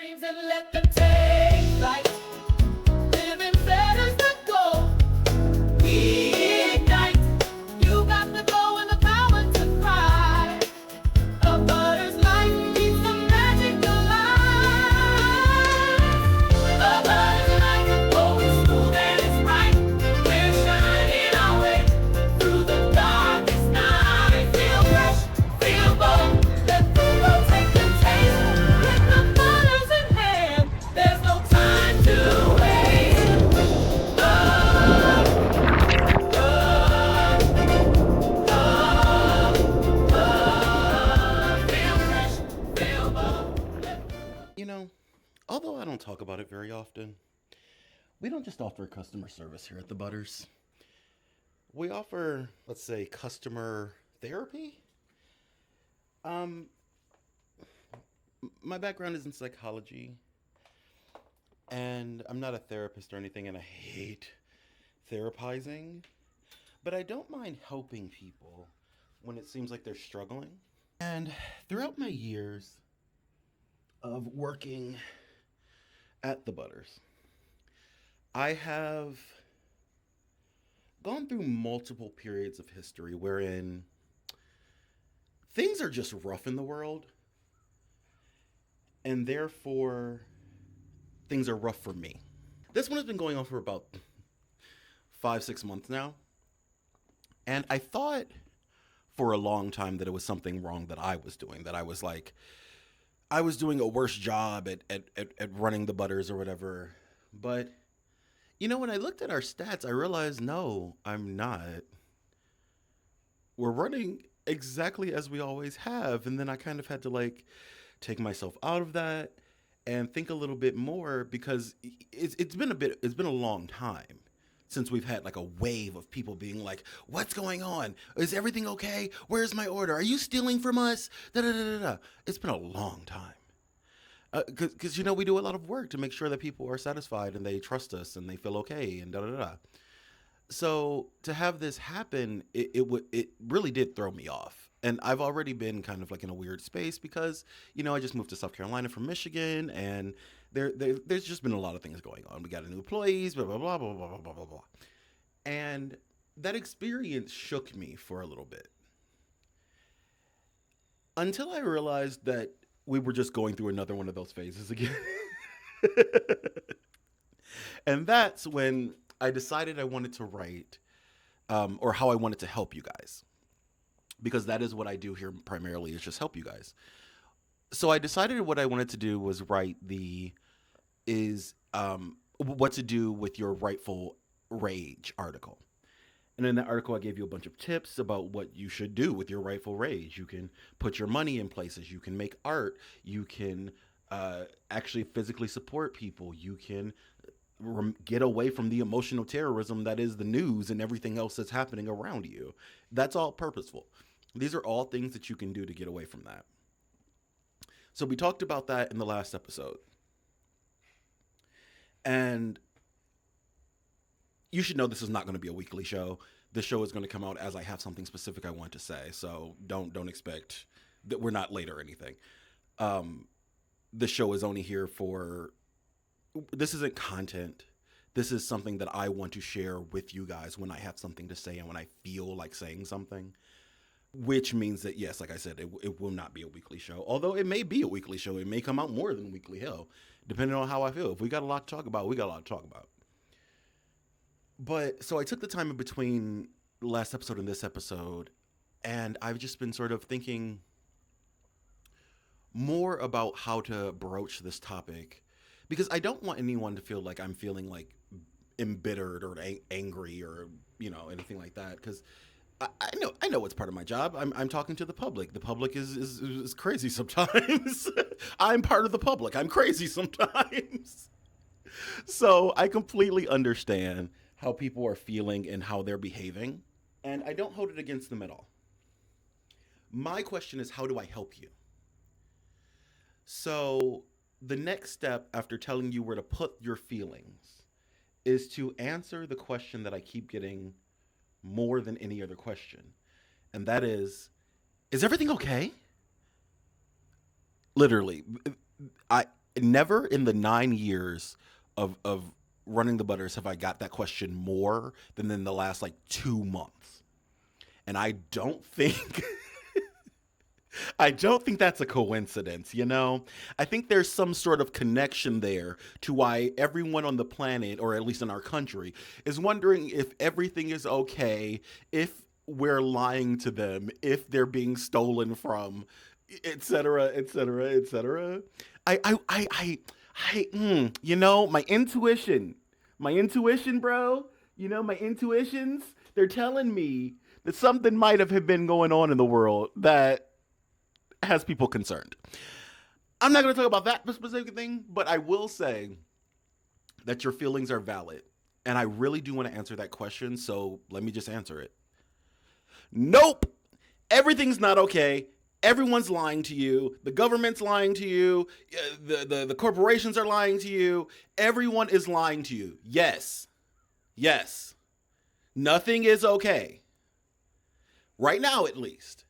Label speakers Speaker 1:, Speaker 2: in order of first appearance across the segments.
Speaker 1: dreams and let them take flight. Living better's the goal. We ignite. You got the glow and the power to cry. A butter's light keeps the magic alive. A butter's light, oh, it's smooth and it's bright. We're shining our way through the darkest night. Feel fresh, feel bold. Let the world take the taste. With the butters in hand, there's no time to waste. Love, love, love, love. Feel fresh, feel bold.
Speaker 2: You know, although I don't talk about it very often, we don't just offer customer service here at the Butters. We offer, let's say, customer therapy. My background is in psychology, and I'm not a therapist or anything, and I hate therapizing, but I don't mind helping people when it seems like they're struggling. And throughout my years of working at the Butters, I have gone through multiple periods of history wherein things are just rough in the world, and therefore things are rough for me. This one has been going on for about 5-6 months now, and I thought for a long time that it was something wrong that I was doing, that I was doing a worse job at running the Butters or whatever. But when I looked at our stats, I realized, no, I'm not. We're running exactly as we always have. And then I kind of had to take myself out of that and think a little bit more, because it's been a long time since we've had a wave of people being like, what's going on? Is everything okay? Where's my order? Are you stealing from us? Da da da da da. It's been a long time. Because we do a lot of work to make sure that people are satisfied and they trust us and they feel okay and da da da. So to have this happen, it really did throw me off. And I've already been kind of in a weird space because I just moved to South Carolina from Michigan, and there's just been a lot of things going on. We got new employees, blah blah blah blah blah blah blah blah, and that experience shook me for a little bit until I realized that we were just going through another one of those phases again. And that's when I decided I wanted to write, or how I wanted to help you guys. Because that is what I do here primarily, is just help you guys. So I decided what I wanted to do was write what to do with your rightful rage article. And in that article, I gave you a bunch of tips about what you should do with your rightful rage. You can put your money in places. You can make art. You can actually physically support people. You can get away from the emotional terrorism that is the news and everything else that's happening around you. That's all purposeful. These are all things that you can do to get away from that. So we talked about that in the last episode. And you should know this is not going to be a weekly show. This show is going to come out as I have something specific I want to say. So don't expect that we're not late or anything. The show is only here for... This isn't content. This is something that I want to share with you guys when I have something to say and when I feel like saying something. Which means that, yes, like I said, it will not be a weekly show. Although it may be a weekly show. It may come out more than weekly, hell. Depending on how I feel. If we got a lot to talk about, we got a lot to talk about. But, so I took the time in between last episode and this episode, and I've just been sort of thinking more about how to broach this topic, because I don't want anyone to feel like I'm feeling embittered or angry or, anything like that, because I know it's part of my job. I'm talking to the public. The public is crazy sometimes. I'm part of the public. I'm crazy sometimes. So I completely understand how people are feeling and how they're behaving, and I don't hold it against them at all. My question is, how do I help you? So the next step after telling you where to put your feelings is to answer the question that I keep getting more than any other question. And that is everything okay? Literally, Never in the 9 years of running the Butters have I got that question more than in the last like 2 months. And I don't think I don't think that's a coincidence, you know? I think there's some sort of connection there to why everyone on the planet, or at least in our country, is wondering if everything is okay, if we're lying to them, if they're being stolen from, etc., etc., etc. You know, my intuition, bro, you know, my intuitions, they're telling me that something might have been going on in the world that has people concerned. I'm not going to talk about that specific thing, but I will say that your feelings are valid. And I really do want to answer that question, so let me just answer it. Nope. Everything's not okay. Everyone's lying to you. The government's lying to you. The corporations are lying to you. Everyone is lying to you. Yes. Yes. Nothing is okay. Right now, at least.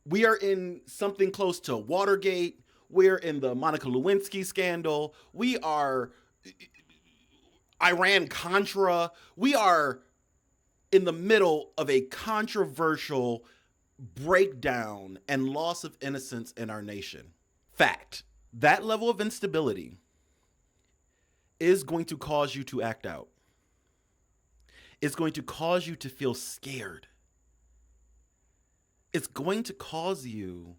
Speaker 2: We are in something close to Watergate. We're in the Monica Lewinsky scandal. We are Iran Contra. We are in the middle of a controversial breakdown and loss of innocence in our nation. Fact. That level of instability is going to cause you to act out. It's going to cause you to feel scared. It's going to cause you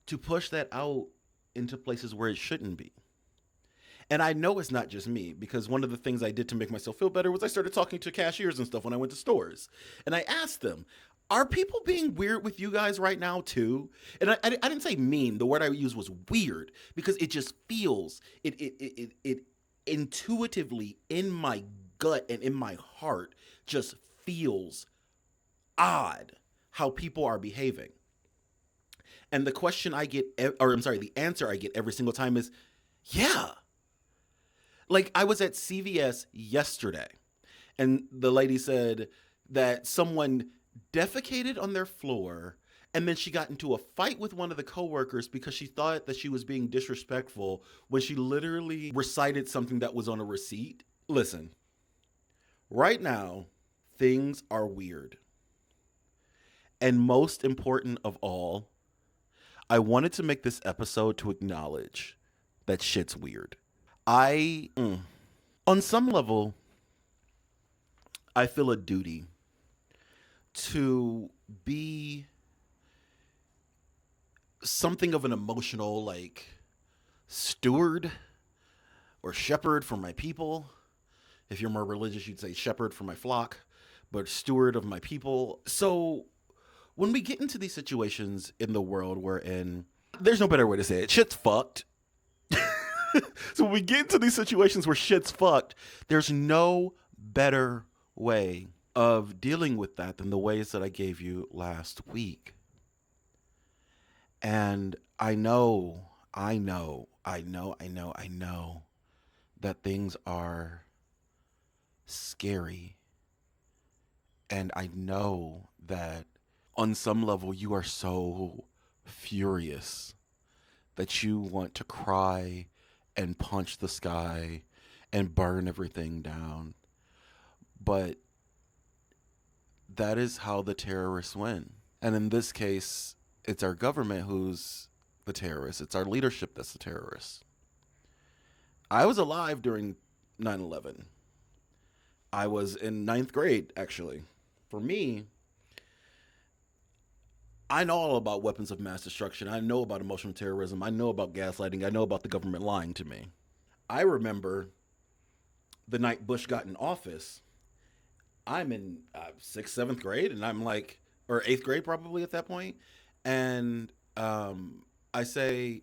Speaker 2: to push that out into places where it shouldn't be. And I know it's not just me, because one of the things I did to make myself feel better was I started talking to cashiers and stuff when I went to stores. And I asked them, are people being weird with you guys right now too? And I didn't say mean. The word I used was weird, because it just feels, it intuitively in my gut and in my heart just feels odd how people are behaving. And the question I get, or I'm sorry, the answer I get every single time is, yeah. Like, I was at CVS yesterday, and the lady said that someone defecated on their floor, and then she got into a fight with one of the coworkers because she thought that she was being disrespectful when she literally recited something that was on a receipt. Listen, right now, things are weird. And most important of all, I wanted to make this episode to acknowledge that shit's weird. On some level, I feel a duty to be something of an emotional, like, steward or shepherd for my people. If you're more religious, you'd say shepherd for my flock, but steward of my people. So when we get into these situations in the world we're in, there's no better way to say it. Shit's fucked. So when we get into these situations where shit's fucked, there's no better way of dealing with that than the ways that I gave you last week. And I know that things are scary. And I know that on some level you are so furious that you want to cry and punch the sky and burn everything down. But that is how the terrorists win. And in this case, it's our government who's the terrorist. It's our leadership that's the terrorist. I was alive during 9/11. I was in ninth grade, actually. For me, I know all about weapons of mass destruction. I know about emotional terrorism. I know about gaslighting. I know about the government lying to me. I remember the night Bush got in office. I'm in sixth, seventh grade, and I'm like, or eighth grade probably at that point. And I say,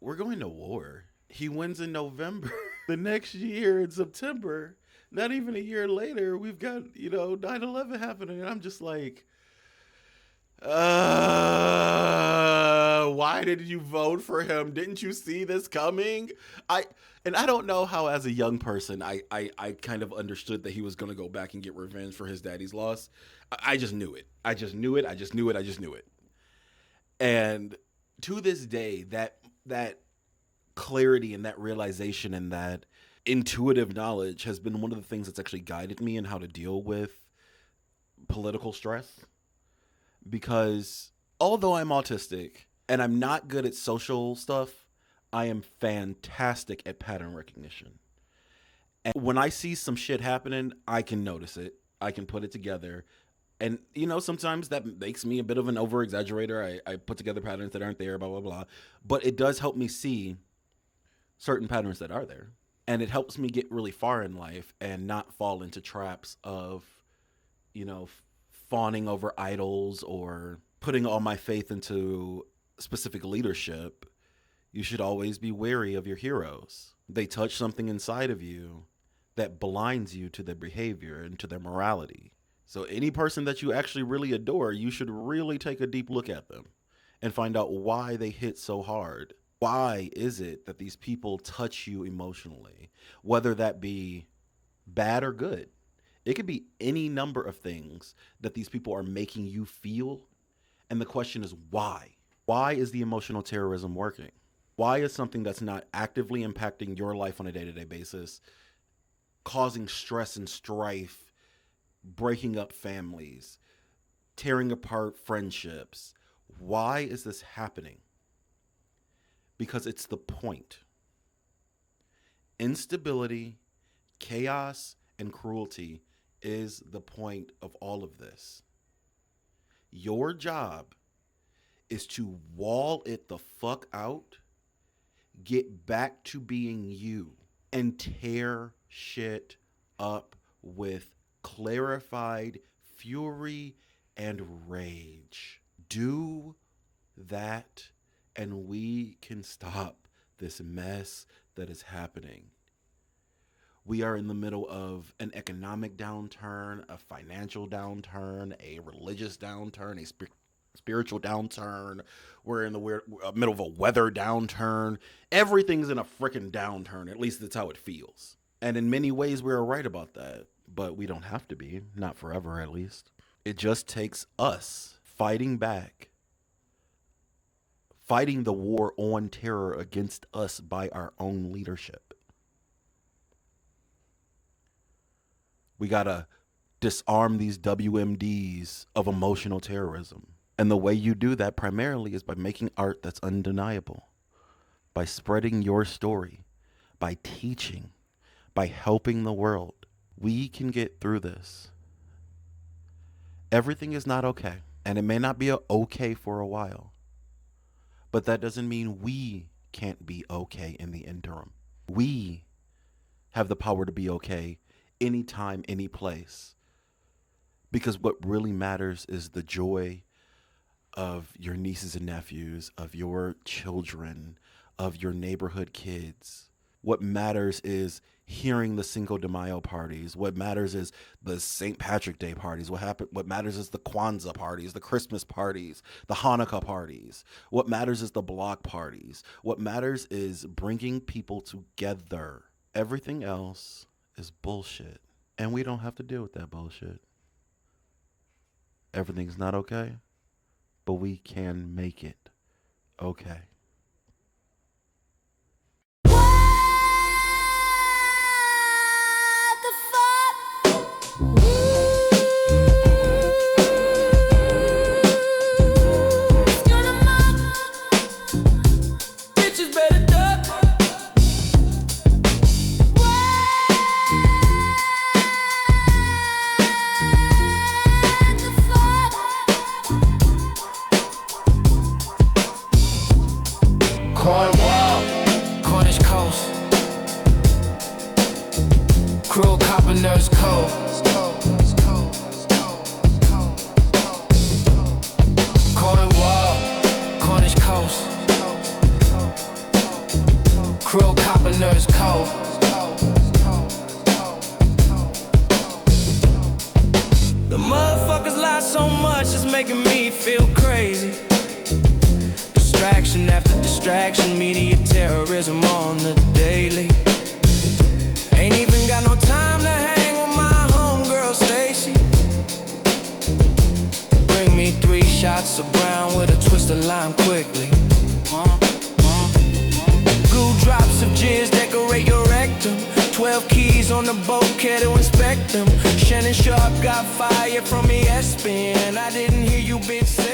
Speaker 2: we're going to war. He wins in November. The next year in September, not even a year later, we've got, 9/11 happening. And I'm just like, why did you vote for him? Didn't you see this coming? I don't know how, as a young person, I kind of understood that he was going to go back and get revenge for his daddy's loss. I just knew it. I just knew it. I just knew it. I just knew it. And To this day, that clarity and that realization and that intuitive knowledge has been one of the things that's actually guided me in how to deal with political stress. Because although I'm autistic and I'm not good at social stuff, I am fantastic at pattern recognition. And when I see some shit happening, I can notice it. I can put it together. And, sometimes that makes me a bit of an over exaggerator. I put together patterns that aren't there, blah, blah, blah. But it does help me see certain patterns that are there. And it helps me get really far in life and not fall into traps of, fawning over idols or putting all my faith into specific leadership. You should always be wary of your heroes. They touch something inside of you that blinds you to their behavior and to their morality. So any person that you actually really adore, you should really take a deep look at them and find out why they hit so hard. Why is it that these people touch you emotionally? Whether that be bad or good. It could be any number of things that these people are making you feel. And the question is why? Why is the emotional terrorism working? Why is something that's not actively impacting your life on a day-to-day basis causing stress and strife, breaking up families, tearing apart friendships? Why is this happening? Because it's the point. Instability, chaos, and cruelty is the point of all of this. Your job is to wall it the fuck out, get back to being you, and tear shit up with clarified fury and rage. Do that, and we can stop this mess that is happening. We are in the middle of an economic downturn, a financial downturn, a religious downturn, a spiritual downturn. We're in the middle of a weather downturn. Everything's in a freaking downturn. At least that's how it feels. And in many ways, we're right about that. But we don't have to be. Not forever, at least. It just takes us fighting back. Fighting the war on terror against us by our own leadership. We gotta disarm these WMDs of emotional terrorism. And the way you do that primarily is by making art that's undeniable, by spreading your story, by teaching, by helping the world. We can get through this. Everything is not okay, and it may not be okay for a while, but that doesn't mean we can't be okay in the interim. We have the power to be okay anytime, any place. Because what really matters is the joy of your nieces and nephews, of your children, of your neighborhood kids. What matters is hearing the Cinco de Mayo parties. What matters is the St. Patrick Day parties. What matters is the Kwanzaa parties, the Christmas parties, the Hanukkah parties. What matters is the block parties. What matters is bringing people together. Everything else is bullshit. And we don't have to deal with that bullshit. Everything's not okay, but we can make it okay.
Speaker 1: Cruel copper nurse cold. Cornwall, Cornish coast. Cruel copper nurse cold. The motherfuckers lie so much, it's making me feel crazy. Distraction after distraction, media terrorism on the daily. Ain't even got no time to hang with my homegirl Stacy. Bring me 3 shots of brown with a twist of lime quickly. on the boat, care to inspect them. Shannon Sharp got fired from ESPN. I didn't hear you, bitch, say